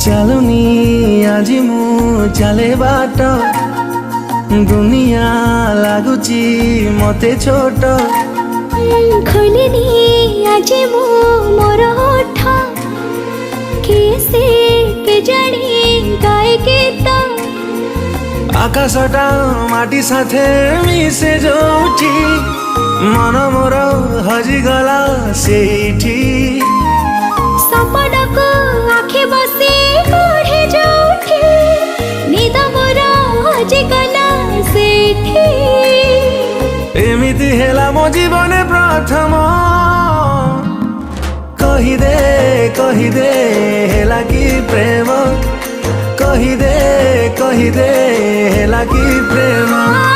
ଚାଲୁନି ଆଜି ମୁଁ ଚାଲେ ବାଟ ଦୁନିଆ ଲାଗୁଛି ମତେ ଛୋଟ ଖୋଲିନି ଆଜି ମୁଁ ମୋର ଓଠ କିଏ କେଜାଣି ଗାଏ ଗୀତ ଆକାଶଟା ମାଟି ସାଥେ ମିଶେ ଯୋଉଠି ମନ ମୋର ହଜିଗଲା ସେଇଠି ସପନକୁ ଆଖି ବସି ପଢ଼େ ଯୋଉଠି ନିଦ ମୋର ହଜିଗଲା ସେଇଠି ଏମିତି ହେଲା ମୋ ଜୀବନେ ପ୍ରଥମ କହିଦେ ହେଲା କି ପ୍ରେମ କହିଦେ ହେଲା କି ପ୍ରେମ।